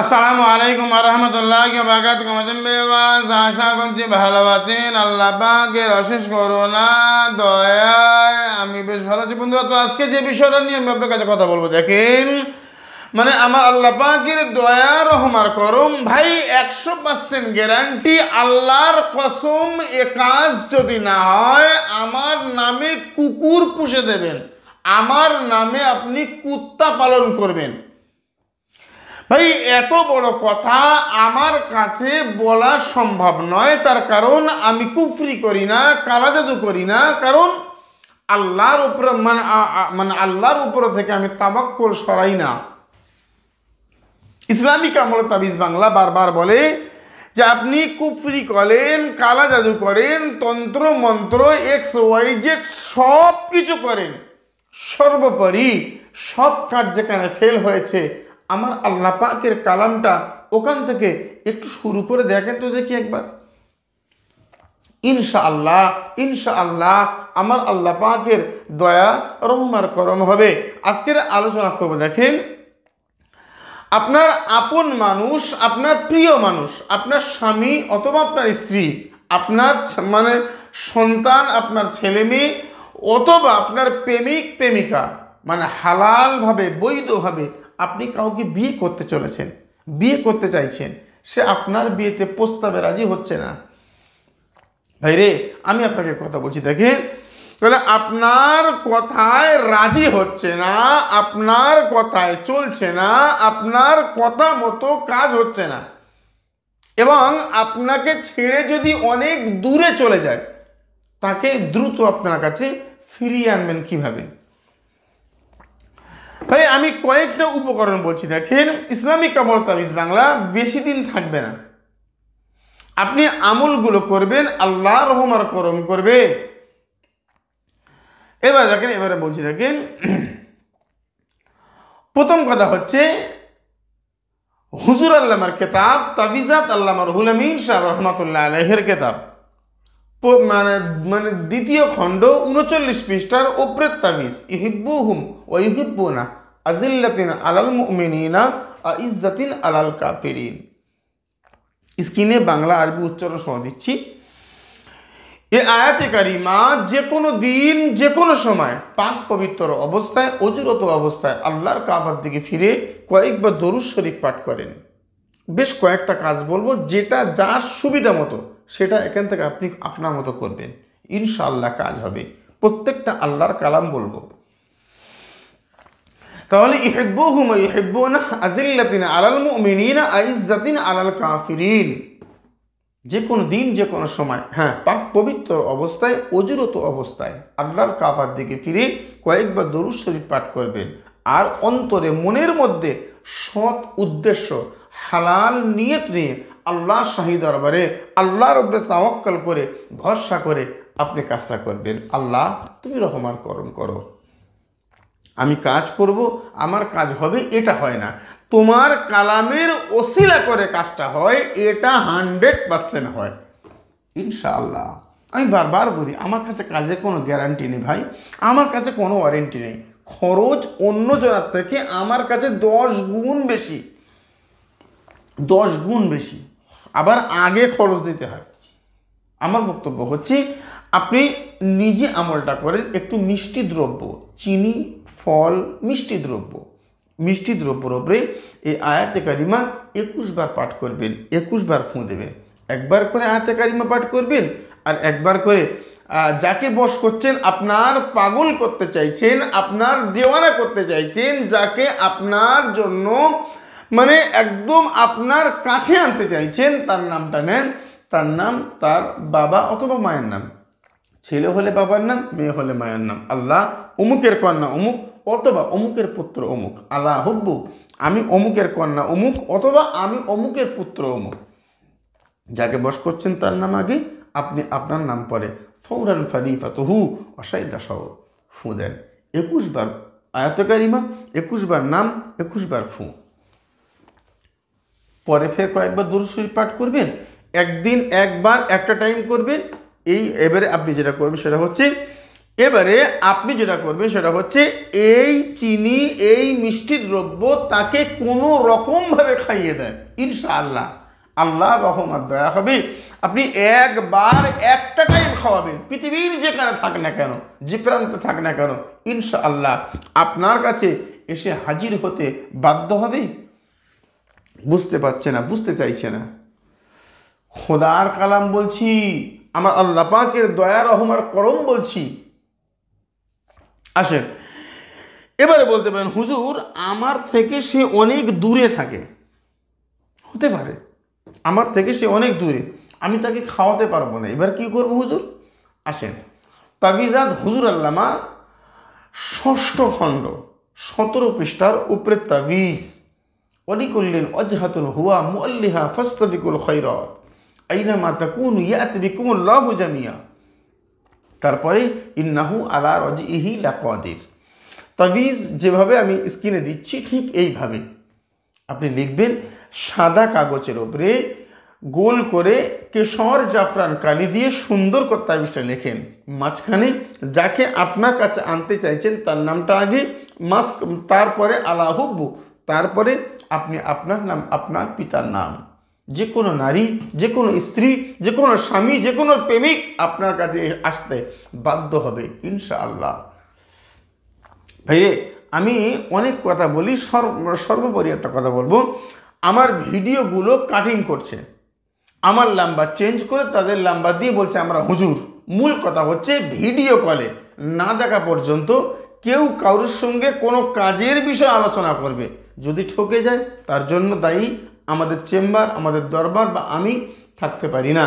আসসালামু আলাইকুম রহমতুল্লাহি ওয়া বারাকাতুহু। আশা করছি ভালো আছেন। আল্লাহ পাকের অশেষ করুণা দয়ায় আমি বেশ ভালো আছি বন্ধু। তো আজকে যে বিষয়টা নিয়ে আমি আপনার কাছে কথা বলবো, দেখেন আমার আল্লাহ পাকের দয়া রহমার করম ভাই 100% গ্যারান্টি, আল্লাহর কসম, এ কাজ যদি না হয় আমার নামে কুকুর পুষে দেবেন, আমার নামে আপনি কুত্তা পালন করবেন। ভাই এত বড় কথা আমার কাছে বলা সম্ভব নয়, তার কারণ আমি কুফরি করি না, কালা জাদু করি না, কারণ আল্লাহর উপরে আল্লাহর উপর থেকে আমি তাওয়াক্কুল সরাই না। ইসলামিক আমল তাবিজ বাংলা বারবার বলে যে আপনি কুফরি করেন, কালা জাদু করেন, তন্ত্র মন্ত্র XYZ সব কিছু করেন, সর্বোপরি সব কাজ যেখানে ফেল হয়েছে আমার আল্লাহ পাকের কালামটা ওখান থেকে একটু শুরু করে দেখেন তো দেখি একবার। ইনশাআল্লাহ ইনশাআল্লাহ আমার আল্লাহ পাকের দয়া রহমার করম হবে। আজকের আলোচনা করব, দেখেন আপনার আপন মানুষ, আপনার প্রিয় মানুষ, আপনার স্বামী অথবা আপনার স্ত্রী, আপনার সন্তান, আপনার ছেলে মেয়ে অথবা আপনার প্রেমিক প্রেমিকা, হালালভাবে বৈধভাবে আপনি কাউকে বিয়ে করতে চলেছেন, বিয়ে করতে চাইছেন, সে আপনার বিয়েতে প্রস্তাবে রাজি হচ্ছে না। ভাই রে, আমি আপনাকে কথা বলছি, দেখেন তাহলে আপনার কথায় রাজি হচ্ছে না, আপনার কথায় চলছে না, আপনার কথা মতো কাজ হচ্ছে না, এবং আপনাকে ছেড়ে যদি অনেক দূরে চলে যায়, তাকে দ্রুত আপনার কাছে ফিরিয়ে আনবেন কিভাবে? ভাই আমি কয়েকটা উপকরণ বলছি, দেখেন ইসলামিক আমল তাবিজ বাংলা বেশি দিন থাকবে না, আপনি আমলগুলো করবেন, আল্লাহ রহমার করম করবে। এবার দেখেন, এবারে বলছি, দেখেন প্রথম কথা হচ্ছে হুজুর আল্লামার কেতাব তাবিজাত আল্লামা রুহুল আমিন সাহেব রহমাতুল্লাহ আলাইহির কেতাব, দ্বিতীয় খণ্ড 39 পৃষ্ঠার ওপরের তাবিজ, ইহিব্বুহুম ওয়া ইহিব্বুনা আযিল্লাতিন আলাল মুমিনিনা আইজ্জাতিন আলাল কাফিরিন। স্ক্রিনে বাংলা আরবি উচ্চারণ সহ দিচ্ছি। এ আয়াতে কারিমা যে কোনো দিন যে কোনো সময় পাক পবিত্র অবস্থায়, অজুরত অবস্থায় আল্লাহর কাবার দিকে ফিরে কয়েকবার দরুদ শরীফ পাঠ করেন। বেশ কয়েকটা কাজ বলবো, যেটা যার সুবিধা মতো সেটা এখান থেকে আপনি আপনার মতো করবেন, ইনশাআল্লাহ কাজ হবে। প্রত্যেকটা আল্লাহর কালাম বলবো। তাহলে ইহিব্বুহুম ওয়া ইহিব্বুনা আযিল্লাতিন আলাল মুমিনিনা আইজ্জাতিন আলাল কাফিরিন, যে কোনো দিন যে কোনো সময়, হ্যাঁ পাক পবিত্র অবস্থায়, অজুরত অবস্থায় আল্লাহর কাবার দিকে ফিরে কয়েকবার দরুদ শরীফ পাঠ করবেন, আর অন্তরে মনের মধ্যে সৎ উদ্দেশ্য, হালাল নিয়ত নিয়ে আল্লাহ শাহী দরবারে আল্লাহর উপরে তাওয়াক্কুল করে ভরসা করে আপনি কাজটা করবেন। আল্লাহ তুমি রহমান করম করো, আমি কাজ করব, আমার কাজ হবে, এটা হয় না, তোমার কালামের ওসিলা করে কাজটা হয়, এটা 100% হয় ইনশাআল্লাহ। আমি বারবার বলি, আমার কাছে কাজের কোনো গ্যারান্টি নেই ভাই, আমার কাছে কোনো ওয়ারেন্টি নেই। খরচ অন্য জনের থেকে আমার কাছে 10 গুণ বেশি, 10 গুণ বেশি, আবার আগে খরচ দিতে হয়। আমার বক্তব্য হচ্ছে আপনি নিজে আমলটা করেন, একটু মিষ্টি দ্রব্য, চিনি, ফল, মিষ্টি দ্রব্যর উপরে এই আয়াতে কারিমা 21 বার পাঠ করবেন, 21 বার ফুঁ দেবেন। একবার করে আয়াতে কারিমা পাঠ করবেন, আর একবার করে যাকে বশ করছেন, আপনার পাগল করতে চাইছেন, আপনার দেওয়ানা করতে চাইছেন, যাকে আপনার জন্য একদম আপনার কাছে আনতে চাইছেন, তার নামটা নেন। তার নাম তার বাবা অথবা মায়ের নাম, ছেলে হলে বাবার নাম, মেয়ে হলে মায়ের নাম। আল্লাহ অমুকের কন্যা অমুক অথবা অমুকের পুত্র অমুক, আল্লাহ হুব্বু আমি অমুকের কন্যা অমুক অথবা আমি অমুকের পুত্র অমুক। যাকে বশ করছেন তার নাম আগে, আপনি আপনার নাম পরে ফৌরান ফাদিফাতুহু অসাইদা সহ ফুঁ দেন। 21 বার আয়াতে কারিমা, 21 বার নাম, 21 বার ফুঁ। পরে ফের কয়েকবার দরুদ শরীফ পাঠ করবেন, একদিন একবার একটা টাইম করবেন। এবারে আপনি যেটা করবেন সেটা হচ্ছে এবারে আপনি যেটা করবেন সেটা হচ্ছে এই চিনি এই মিষ্টি দ্রব্য তাকে কোনো রকমভাবে খাইয়ে দেন, ইনশাআল্লাহ আল্লাহ রহমত দয়া হবে। আপনি একবার একটা টাইম খাওয়াবেন, পৃথিবীর যেখানে থাক না কেন, যে প্রান্তে থাক না কেন, ইনশাআল্লাহ আপনার কাছে এসে হাজির হতে বাধ্য হবে। বুঝতে পারছে না, বুঝতে চাইছে না। খোদার কালাম বলছি, আমার আল্লাহ পাকের দয়া রহমার করম বলছি। আসেন, এবারে বলতে পারেন হুজুর আমার থেকে সে অনেক দূরে থাকে। হতে পারে আমার থেকে সে অনেক দূরে, আমি তাকে খাওয়াতে পারবো না। এবার কি করবো হুজুর? আসেন, তাবিজাত হুজুর আল্লামা 6ষ্ঠ খণ্ড 17 পৃষ্ঠার উপরে তাবিজ। ওয়ালিকুল্লিন ওয়াজহাতুন হুয়া মুআল্লিহা ফাস্তাবিকুল খায়রাত আইনামা তাকুনু ইয়াতি বিকুমুল্লাহু জামিয়া। তারপরে ইন্নাহু আলা রাজিহি লাকাদির। তাবিজ যেভাবে আমি স্ক্রিনে দিচ্ছি ঠিক এইভাবে আপনি লিখবেন। সাদা কাগজের উপরে গোল করে কেশর জাফরান কালি দিয়ে সুন্দর করে তাবিজটা লেখেন। মাঝখানে যাকে আপনার কাছে আনতে চাইছেন তার নামটা আগে, তারপরে আলা হুব্বু, তারপরে আপনি আপনার নাম, আপনার পিতার নাম। যে কোনো নারী, যে কোনো স্ত্রী, যে কোনো স্বামী, যে কোনো প্রেমিক আপনার কাছে আসতে বাধ্য হবে ইনশাআল্লাহ। ভাইরে, আমি অনেক কথা বলি, সর্বোপরি একটা কথা বলবো। আমার ভিডিওগুলো কাটিং করছে, আমার নাম্বার চেঞ্জ করে তাদের নাম্বার দিয়ে বলছে আমরা হুজুর। মূল কথা হচ্ছে ভিডিও কলে না দেখা পর্যন্ত কেউ কারোর সঙ্গে কোনো কাজের বিষয়ে আলোচনা করবে, যদি ঠকে যায় তার জন্য দায়ী আমাদের চেম্বার, আমাদের দরবার বা আমি থাকতে পারি না।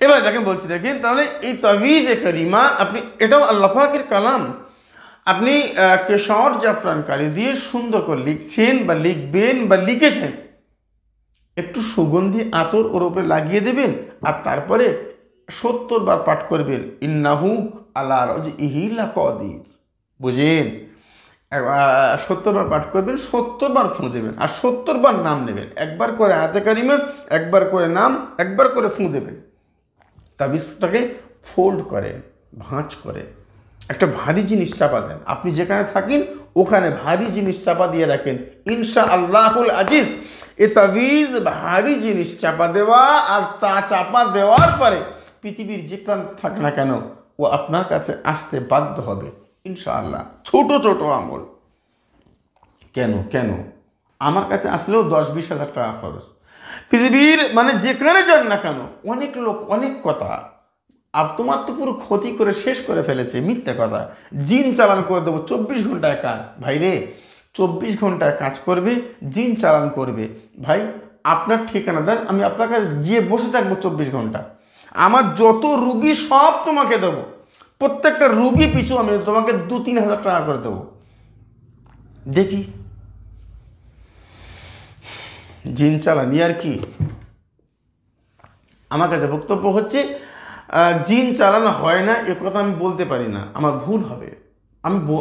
এবার দেখেন বলছি, দেখেন তাহলে এই তাবিজে কারিমা আপনি, এটাও আল্লাহ পাকের কালাম, আপনি কেশর জাফরান কালি দিয়ে সুন্দর করে লিখছেন বা লিখবেন বা লিখেছেন, একটু সুগন্ধি আতর ওর উপরে লাগিয়ে দেবেন আর তারপরে 70 বার পাঠ করবেন ইন্নাহু আলা রাজিহি লাকাদির। বুঝেন? 70 বার পাঠ করবেন, 70 বার ফুঁ দেবেন আর 70 বার নাম নেবেন। একবার করে আয়াতে কারিমা, একবার করে নাম, একবার করে ফুঁ দেবেন। তাবিজটাকে ফোল্ড করেন, ভাঁজ করেন, একটা ভারী জিনিস চাপা দেন। আপনি যেখানে থাকেন ওখানে ভারী জিনিস চাপা দিয়ে রাখেন ইনশাআল্লাহুল আজিজ। এ তাবিজ ভারী জিনিস চাপা দেওয়া, আর তা চাপা দেওয়ার পরে পৃথিবীর যে প্রান্তে থাক না কেন ও আপনার কাছে আসতে বাধ্য হবে ইনশাআল্লাহ। ছোট ছোট আমল, কেন কেন আমার কাছে আসলেও 10-20 হাজার টাকা খরচ। পৃথিবীর মানে যেখানে যান না কেন অনেক লোক অনেক কথা, আর তোমার তো পুরো ক্ষতি করে শেষ করে ফেলেছে, মিথ্যা কথা। জিন চালান করে দেবো 24 ঘন্টায় কাজ। ভাই রে, 24 ঘন্টায় কাজ করবে, জিন চালান করবে। ভাই আপনার ঠিকানা দেন, আমি আপনার কাছে গিয়ে বসে থাকবো 24 ঘন্টা। আমার যত রুগী সব তোমাকে দেবো, প্রত্যেকটা রুগী পিছু আমি তোমাকে 2-3 হাজার টাকা করে দেবো। দেখি জিন চালানি আর কি। আমার কাছে বক্তব্য হচ্ছে জিন চালানো হয় না এ কথা আমি বলতে পারি না, আমার ভুল হবে,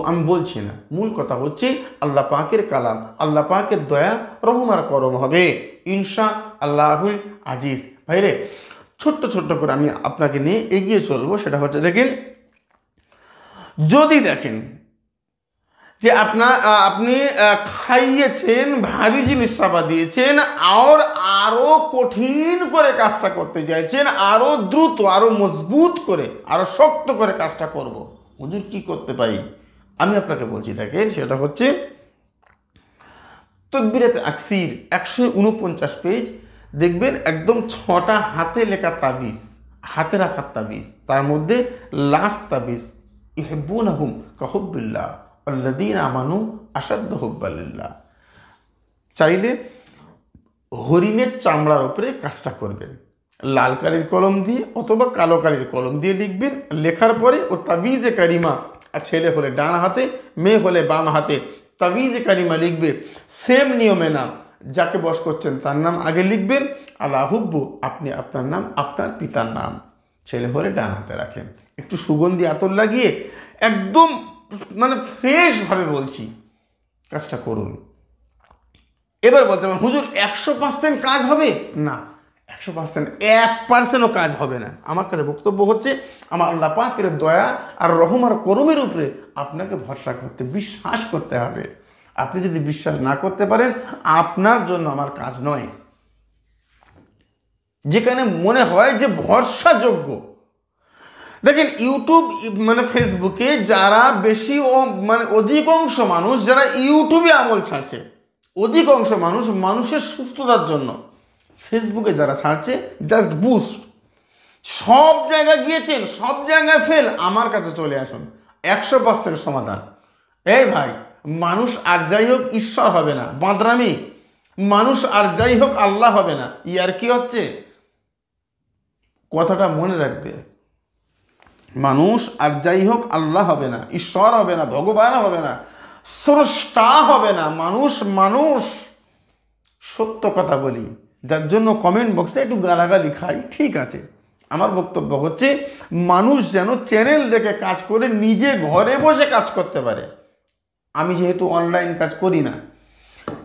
আমি বলছি না। মূল কথা হচ্ছে আল্লাহ পাকের কালাম, আল্লাহ পাকের দয়া রহমার করম হবে ইনশা আল্লাহুল আজিজ। ভাইরে, ছোট্ট ছোট্ট করে আমি আপনাকে নিয়ে এগিয়ে চলবো। সেটা হচ্ছে দেখেন, যদি দেখেন যে আপনি খাইয়েছেন, ভারী জিনিস চাপা দিয়েছেন, আর আরও কঠিন করে কাজটা করতে চাইছেন, আরও দ্রুত, আরও মজবুত করে, আরও শক্ত করে কাজটা করব, হুজুর কি করতে পারি? আমি আপনাকে বলছি দেখেন, সেটা হচ্ছে তদবিরাতে আকসির 149 পেজ দেখবেন, একদম 6টা হাতে লেখা তাবিজ, হাতে রাখার তাবিজ। তার মধ্যে লাস্ট তাবিজ ইহিব্বুনাহুম কাহুব্বিল্লাহ আল্লাযীনা আমানু আশাদ্দু হুব্বালিল্লাহ। চাইলে হরিণের চামড়ার উপরে কাজটা করবেন, লাল কালির কলম দিয়ে অথবা কালো কালির কলম দিয়ে লিখবেন। লেখার পরে ও তাবিজে কারিমা, আর ছেলে হলে ডান হাতে, মেয়ে হলে বাম হাতে তাবিজে কারিমা লিখবে। সেম নিয়মে নাম, যাকে বশ করছেন তার নাম আগে লিখবেন, আলা হুব্বু আপনি আপনার নাম, আপনার পিতার নাম, ছেলে হলে ডান হাতে রাখেন। একটু সুগন্ধি আতর লাগিয়ে একদম মানে ফ্রেশভাবে বলছি কাজটা করুন। এবার বলতে পারেন হুজুর 100% কাজ হবে না, 100%, 1%ও কাজ হবে না। আমার কাছে বক্তব্য হচ্ছে আমার আল্লাহ পাকের দয়া আর রহম আর করমের উপরে আপনাকে ভরসা করতে, বিশ্বাস করতে হবে। আপনি যদি বিশ্বাস না করতে পারেন, আপনার জন্য আমার কাজ নয়। যেখানে মনে হয় যে ভরসাযোগ্য, দেখেন ইউটিউব মানে ফেসবুকে যারা বেশি অধিকাংশ মানুষ যারা ইউটিউবে আমল ছাড়ছে, অধিকাংশ মানুষের সুস্থতার জন্য ফেসবুকে যারা ছাড়ছে জাস্ট বুস্ট, সব জায়গায় গিয়েছেন, সব জায়গায় ফেল, আমার কাছে চলে আসুন, 100% সমাধান। এই ভাই, মানুষ আর যাই হোক ঈশ্বর হবে না, বাঁদরামি। মানুষ আর যাই হোক আল্লাহ হবে না, ইয়ার কি হচ্ছে? কথাটা মনে রাখবে, মানুষ আর যাই হোক আল্লাহ হবে না, ঈশ্বর হবে না, ভগবান হবে না, স্রষ্টা হবে না। মানুষ সত্য কথা বলি, যার জন্য কমেন্ট বক্সে একটু গালাগালি খাই, ঠিক আছে। আমার বক্তব্য হচ্ছে মানুষ যেন চ্যানেল দেখে কাজ করে নিজে ঘরে বসে কাজ করতে পারে। আমি যেহেতু অনলাইন কাজ করি না,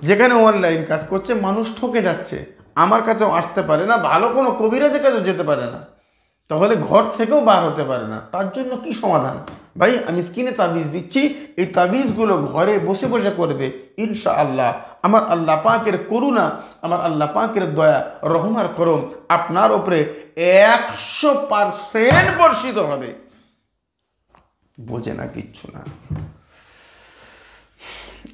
যেখানে অনলাইন কাজ করছে মানুষ ঠকে যাচ্ছে, আমার কাছেও আসতে পারে না, ভালো কোনো কবিরাজের কাছেও যেতে পারে না, তাহলে ঘর থেকেও বার হতে পারে না। তার জন্য কি সমাধান? ভাই, আমি স্ক্রিনে তাবিজ দিচ্ছি, এই তাবিজগুলো ঘরে বসে বসে করবে ইনশাআল্লাহ। আমার আল্লাহ পাকের করুণা, আমার আল্লাহ পাকের দয়া, রহমার করম আপনার উপরে 100% বর্ষিত হবে। বোঝে না, কিচ্ছু না।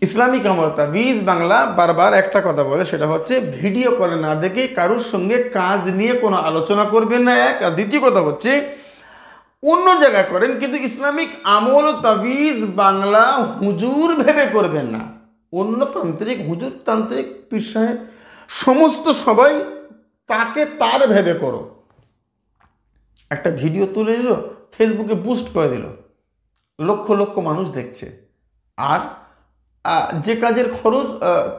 ইসলামিক আমল তাবিজ বাংলা বারবার একটা কথা বলে, সেটা হচ্ছে ভিডিও কলে না দেখে কারোর সঙ্গে কাজ নিয়ে কোনো আলোচনা করবেন না, এক। আর দ্বিতীয় কথা হচ্ছে অন্য জায়গায় করেন, কিন্তু ইসলামিক আমল তাবিজ বাংলা হুজুর ভেবে করবেন না। অন্য তান্ত্রিক, হুজুর তান্ত্রিক, পীর সাহেব, সমস্ত সবাই তাকে তার ভেবে করো। একটা ভিডিও তুলে নিল, ফেসবুকে বুস্ট করে দিল, লক্ষ লক্ষ মানুষ দেখছে, আর যে কাজের খরচ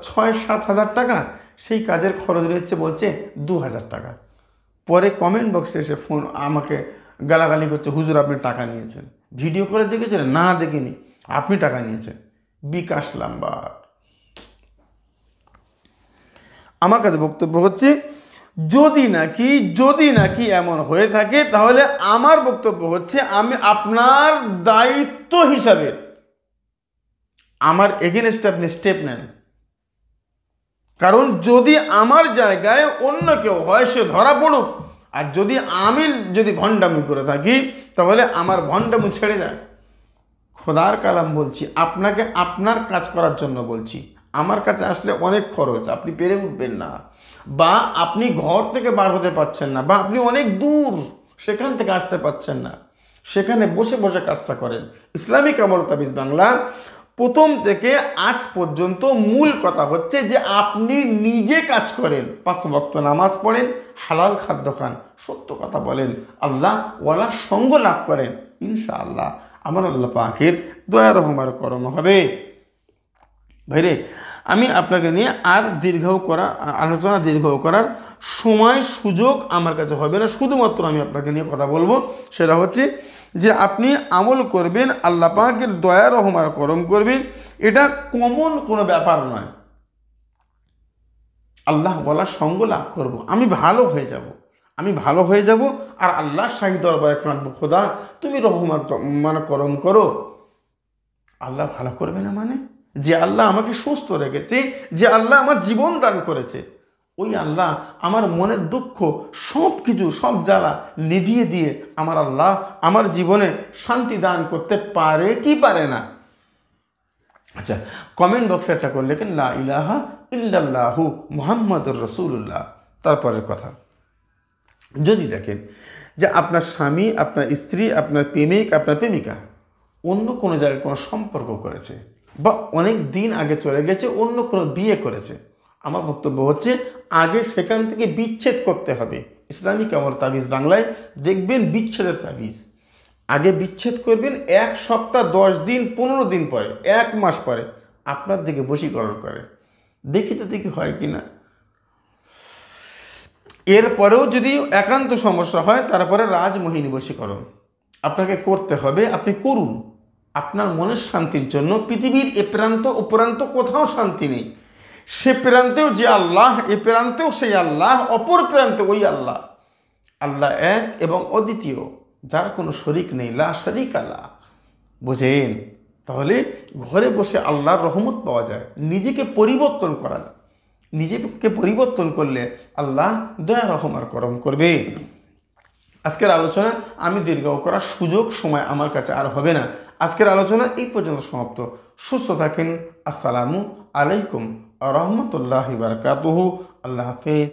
6-7 হাজার টাকা, সেই কাজের খরচ রয়েছে বলছে 2,000 টাকা। পরে কমেন্ট বক্সে এসে ফোন আমাকে গালাগালি করছে, হুজুর আপনি টাকা নিয়েছেন, ভিডিও করে দেখেছেন? না দেখিনি, আপনি টাকা নিয়েছেন। বিকাশ নাম্বার। আমার কাছে বক্তব্য হচ্ছে যদি নাকি এমন হয়ে থাকে, তাহলে আমার বক্তব্য হচ্ছে আমি আপনার দায়িত্ব হিসাবে আমার এগেনস্টে আপনি স্টেপ নেন। কারণ যদি আমার জায়গায় অন্য কেউ হয়, সে ধরা পড়ুক। আর আমি ভণ্ডামি করে থাকি, তাহলে আমার ভণ্ডামি ছেড়ে যায়। খোদার কালাম বলছি, আপনাকে আপনার কাজ করার জন্য বলছি। আমার কাছে আসলে অনেক খরচ, আপনি পেরে উঠবেন না, বা আপনি ঘর থেকে বার হতে পারছেন না, বা আপনি অনেক দূর, সেখান থেকে আসতে পারছেন না, সেখানে বসে বসে কাজটা করেন। ইসলামিক আমল তাবিজ বাংলা প্রথম থেকে আজ পর্যন্ত মূল কথা হচ্ছে যে আপনি নিজে কাজ করেন, 5 ওয়াক্ত নামাজ পড়েন, হালাল খাদ্য খান, সত্য কথা বলেন, আল্লাহ ওয়ালা সঙ্গ লাভ করেন, ইনশাআল্লাহ আমার আল্লাহ পাকের দয়া রহমার করম হবে। ভাইরে, আমি আপনাকে নিয়ে আর আলোচনা দীর্ঘ করার সময় সুযোগ আমার কাছে হবে না। শুধুমাত্র আমি আপনাকে নিয়ে কথা বলবো, সেটা হচ্ছে যে আপনি আমল করবেন, আল্লাহ পাকের দয়া রহমার করম করবেন। এটা কমন কোনো ব্যাপার নয়। আল্লাহ বলার সঙ্গ লাভ করব, আমি ভালো হয়ে যাব, আর আল্লাহ শাহী দরবারে কাঁদবো, খোদা তুমি রহমার করম করো। আল্লাহ ভালো করবে না মানে? যে আল্লাহ আমাকে সুস্থ রেখেছে, যে আল্লাহ আমার জীবন দান করেছে, ওই আল্লাহ আমার মনের দুঃখ সব কিছু, সব জ্বালা নিভিয়ে দিয়ে আমার আল্লাহ আমার জীবনে শান্তি দান করতে পারে কি পারে না? আচ্ছা, কমেন্ট বক্সে একটা করে লেখেন লা ইলাহা ইল্লাল্লাহু মুহাম্মাদুর রাসূলুল্লাহ। তারপরের কথা, যদি দেখেন যে আপনার স্বামী, আপনার স্ত্রী, আপনার প্রেমিক, আপনার প্রেমিকা অন্য কোনো জায়গায় কোনো সম্পর্ক করেছে, বা অনেক দিন আগে চলে গেছে, অন্য কোনো বিয়ে করেছে, আমার বক্তব্য হচ্ছে আগে সেখান থেকে বিচ্ছেদ করতে হবে। ইসলামিক আমল তাবিজ বাংলায় দেখবেন বিচ্ছেদের তাবিজ। আগে বিচ্ছেদ করবেন, 1 সপ্তাহ, 10 দিন, 15 দিন পরে, 1 মাস পরে আপনার দিকে বশীকরণ করে, দেখি হয় কি না। এরপরেও যদি একান্ত সমস্যা হয়, তারপরে রাজমোহিনী বশীকরণ আপনাকে করতে হবে, আপনি করুন। আপনার মনের শান্তির জন্য পৃথিবীর এ প্রান্ত ও প্রান্ত কোথাও শান্তি নেই, সে প্রান্তেও যে আল্লাহ, এ প্রান্তেও সেই আল্লাহ, অপর প্রান্তে ওই আল্লাহ। আল্লাহ এক এবং অদ্বিতীয়, যার কোনো শরিক নেই, লা শারিকা লাহ। বুঝেন? তাহলে ঘরে বসে আল্লাহর রহমত পাওয়া যায়, নিজেকে পরিবর্তন করা যায়। নিজেকে পরিবর্তন করলে আল্লাহ দয়া রহম আর করম করবে। আজকের আলোচনা আমি দীর্ঘ করার সুযোগ সময় আমার কাছে আর হবে না। আজকের আলোচনা এই পর্যন্ত সমাপ্ত। সুস্থ থাকেন। আসসালামু আলাইকুম ওয়া রাহমাতুল্লাহি ওয়া বারাকাতুহু। আল্লাহ হাফেজ।